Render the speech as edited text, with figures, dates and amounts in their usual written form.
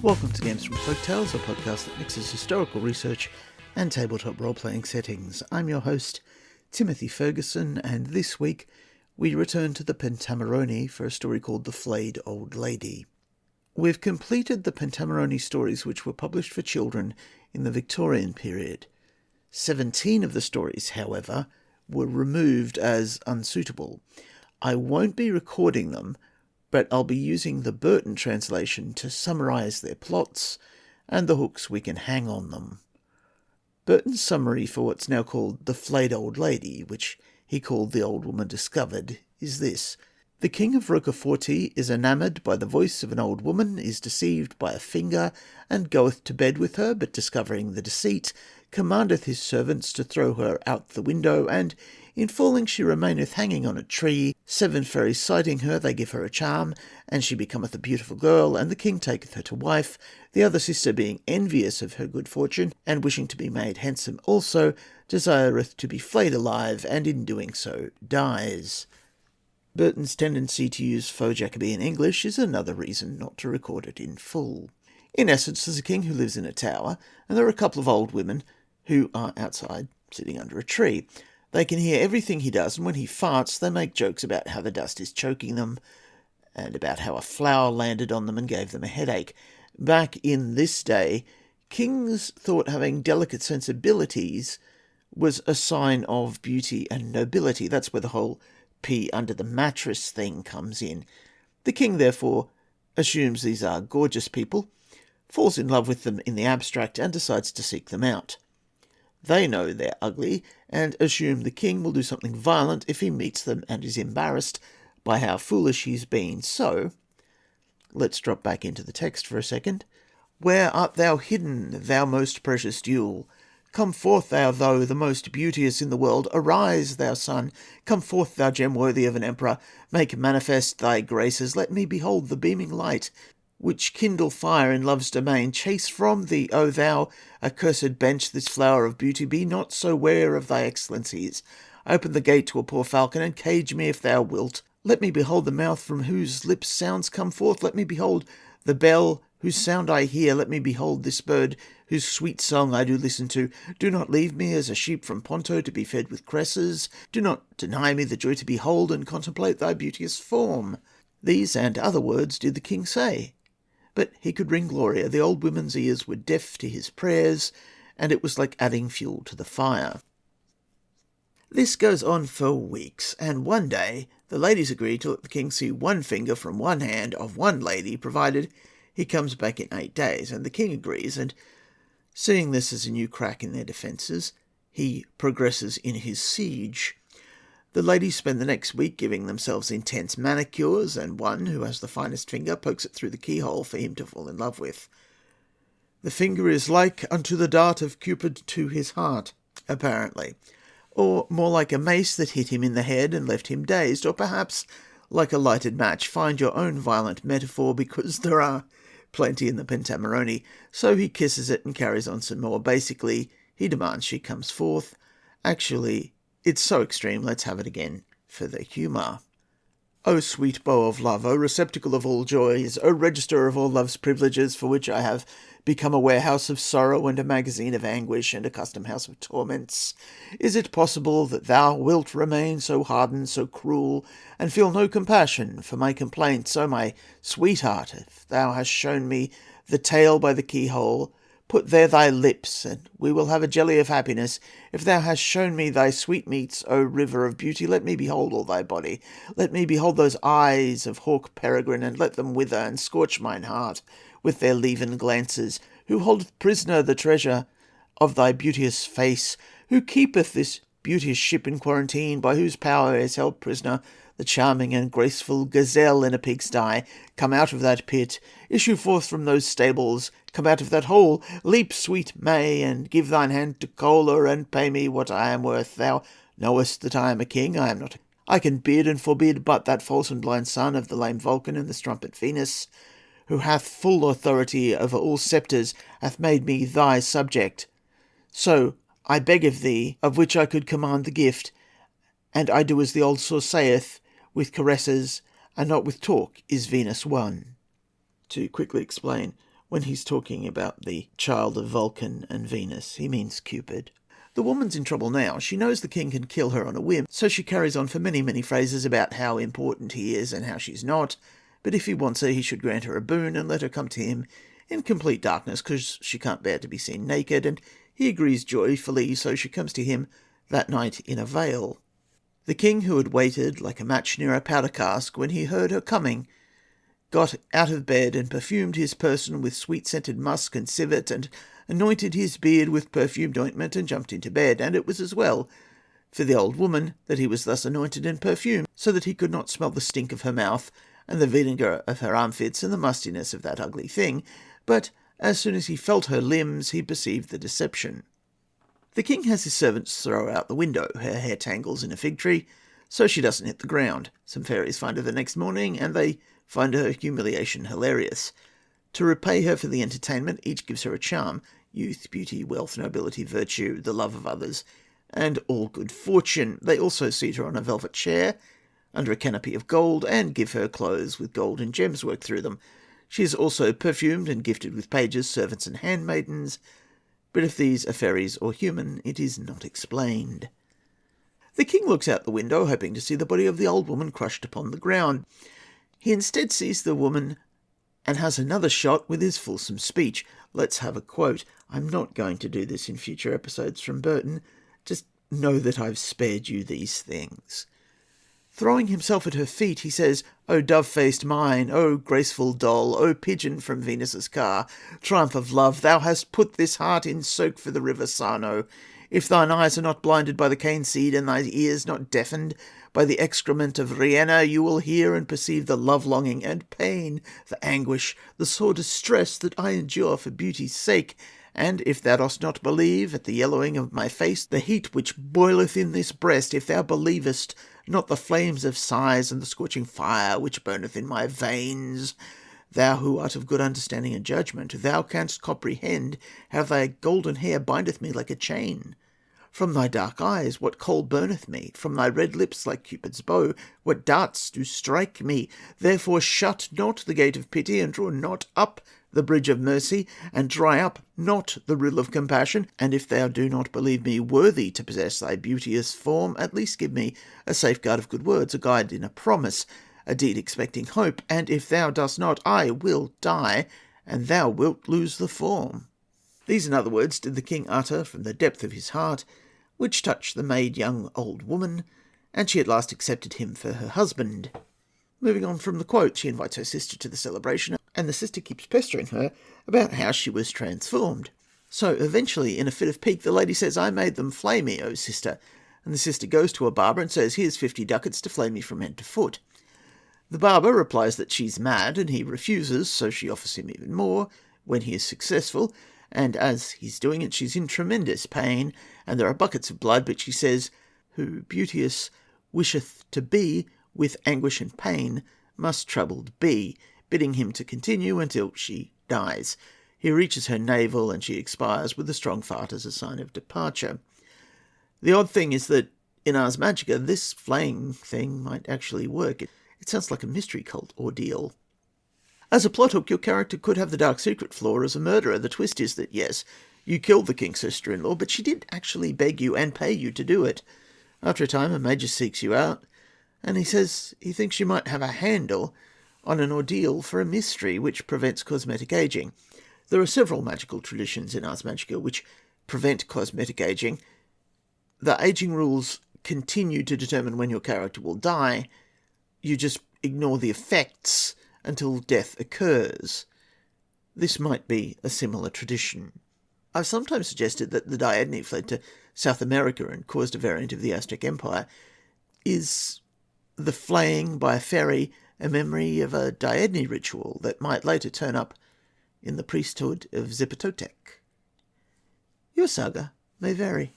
Welcome to Games from Folktales, a podcast that mixes historical research and tabletop role-playing settings. I'm your host, Timothy Ferguson, and this week we return to the Pentamerone for a story called The Flayed Old Lady. We've completed the Pentamerone stories which were published for children in the Victorian period. 17 of the stories, however, were removed as unsuitable. I won't be recording them, but I'll be using the Burton translation to summarise their plots and the hooks we can hang on them. Burton's summary for what's now called The Flayed Old Lady, which he called The Old Woman Discovered, is this. The King of Rocaforte is enamoured by the voice of an old woman, is deceived by a finger, and goeth to bed with her, but discovering the deceit, commandeth his servants to throw her out the window, and in falling she remaineth hanging on a tree. 7 fairies sighting her, they give her a charm, and she becometh a beautiful girl, and the king taketh her to wife. The other sister, being envious of her good fortune, and wishing to be made handsome also, desireth to be flayed alive, and in doing so dies. Burton's tendency to use faux Jacobean English is another reason not to record it in full. In essence, there's a king who lives in a tower, and there are a couple of old women who are outside, sitting under a tree. They can hear everything he does, and when he farts, they make jokes about how the dust is choking them, and about how a flower landed on them and gave them a headache. Back in this day, kings thought having delicate sensibilities was a sign of beauty and nobility. That's where the whole pee under the mattress thing comes in. The king, therefore, assumes these are gorgeous people, falls in love with them in the abstract, and decides to seek them out. They know they're ugly, and assume the king will do something violent if he meets them and is embarrassed by how foolish he's been. So, let's drop back into the text for a second. Where art thou hidden, thou most precious jewel? Come forth, thou the most beauteous in the world. Arise, thou sun. Come forth, thou gem worthy of an emperor. Make manifest thy graces. Let me behold the beaming light, which kindle fire in love's domain. Chase from thee, O thou accursed bench, this flower of beauty. Be not so ware of thy excellencies. Open the gate to a poor falcon, and cage me if thou wilt. Let me behold the mouth from whose lips sounds come forth. Let me behold the bell whose sound I hear. Let me behold this bird whose sweet song I do listen to. Do not leave me as a sheep from Ponto to be fed with cresses. Do not deny me the joy to behold and contemplate thy beauteous form. These and other words did the king say. But he could ring Gloria. The old women's ears were deaf to his prayers, and it was like adding fuel to the fire. This goes on for weeks, and one day the ladies agree to let the king see one finger from one hand of one lady, provided he comes back in 8 days, and the king agrees, and seeing this as a new crack in their defences, he progresses in his siege. The ladies spend the next week giving themselves intense manicures, and one, who has the finest finger, pokes it through the keyhole for him to fall in love with. The finger is like unto the dart of Cupid to his heart, apparently, or more like a mace that hit him in the head and left him dazed, or perhaps like a lighted match. Find your own violent metaphor, because there are plenty in the Pentamerone. So he kisses it and carries on some more. Basically, he demands she comes forth. Actually, it's so extreme, let's have it again for the humour. O sweet bow of love, O receptacle of all joys, O register of all love's privileges, for which I have become a warehouse of sorrow and a magazine of anguish and a custom house of torments, is it possible that thou wilt remain so hardened, so cruel, and feel no compassion for my complaints? O my sweetheart, if thou hast shown me the tail by the keyhole, put there thy lips, and we will have a jelly of happiness. If thou hast shown me thy sweetmeats, O river of beauty, let me behold all thy body. Let me behold those eyes of hawk peregrine, and let them wither and scorch mine heart with their leven glances. Who holdeth prisoner the treasure of thy beauteous face? Who keepeth this beauteous ship in quarantine? By whose power is held prisoner the charming and graceful gazelle in a pigsty? Come out of that pit, issue forth from those stables, come out of that hole, leap, sweet May, and give thine hand to Cola, and pay me what I am worth. Thou knowest that I am a king, I am not. I can bid and forbid but that false and blind son of the lame Vulcan and the strumpet Venus, who hath full authority over all sceptres, hath made me thy subject. So I beg of thee, of which I could command the gift, and I do as the old saw saith, with caresses, and not with talk, is Venus won. To quickly explain, When he's talking about the child of Vulcan and Venus, he means Cupid. The woman's in trouble now. She knows the king can kill her on a whim, so she carries on for many, many phrases about how important he is and how she's not. But if he wants her, he should grant her a boon and let her come to him in complete darkness, because she can't bear to be seen naked, and he agrees joyfully, so she comes to him that night in a veil. The king, who had waited like a match near a powder cask when he heard her coming, got out of bed and perfumed his person with sweet-scented musk and civet, and anointed his beard with perfumed ointment, and jumped into bed. And it was as well for the old woman that he was thus anointed and perfumed, so that he could not smell the stink of her mouth, and the vinegar of her armpits, and the mustiness of that ugly thing. But as soon as he felt her limbs, he perceived the deception. The king has his servants throw her out the window. Her hair tangles in a fig tree, so she doesn't hit the ground. Some fairies find her the next morning, and they find her humiliation hilarious. To repay her for the entertainment, each gives her a charm: youth, beauty, wealth, nobility, virtue, the love of others, and all good fortune. They also seat her on a velvet chair under a canopy of gold, and give her clothes with gold and gems worked through them. She is also perfumed and gifted with pages, servants, and handmaidens, but if these are fairies or human, it is not explained. The king looks out the window, hoping to see the body of the old woman crushed upon the ground. He instead sees the woman and has another shot with his fulsome speech. Let's have a quote. I'm not going to do this in future episodes from Burton. Just know that I've spared you these things. Throwing himself at her feet, he says, "O dove-faced mine, O graceful doll, O pigeon from Venus's car, triumph of love, thou hast put this heart in soak for the river Sarno. If thine eyes are not blinded by the cane seed, and thy ears not deafened by the excrement of Rhianna, you will hear and perceive the love-longing and pain, the anguish, the sore distress that I endure for beauty's sake. And if thou dost not believe, at the yellowing of my face, the heat which boileth in this breast, if thou believest not the flames of sighs and the scorching fire which burneth in my veins, thou who art of good understanding and judgment, thou canst comprehend how thy golden hair bindeth me like a chain. From thy dark eyes what coal burneth me? From thy red lips like Cupid's bow, what darts do strike me? Therefore shut not the gate of pity, and draw not up the bridge of mercy, and dry up not the rill of compassion. And if thou do not believe me worthy to possess thy beauteous form, at least give me a safeguard of good words, a guide in a promise, a deed expecting hope. And if thou dost not, I will die, and thou wilt lose the form." These and other words did the king utter from the depth of his heart, which touched the maid young old woman, and she at last accepted him for her husband. Moving on from the quote, she invites her sister to the celebration, and the sister keeps pestering her about how she was transformed. So eventually, in a fit of pique, the lady says, "I made them flay me, O sister." And the sister goes to a barber and says, "Here's 50 ducats to flay me from head to foot." The barber replies that she's mad, and he refuses, so she offers him even more when he is successful. And as he's doing it, she's in tremendous pain, and there are buckets of blood, but she says, "Who beauteous wisheth to be with anguish and pain must troubled be," bidding him to continue until she dies. He reaches her navel, and she expires with a strong fart as a sign of departure. The odd thing is that in Ars Magica, this flaying thing might actually work. It sounds like a mystery cult ordeal. As a plot hook, your character could have the dark secret flaw as a murderer. The twist is that, yes, you killed the king's sister-in-law, but she did actually beg you and pay you to do it. After a time, a mage seeks you out, and he says he thinks you might have a handle on an ordeal for a mystery which prevents cosmetic aging. There are several magical traditions in Ars Magica which prevent cosmetic aging. The aging rules continue to determine when your character will die. You just ignore the effects until death occurs. This might be a similar tradition. I've sometimes suggested that the Diadni fled to South America and caused a variant of the Aztec Empire. Is the flaying by a fairy a memory of a Diadni ritual that might later turn up in the priesthood of Zipototec? Your saga may vary.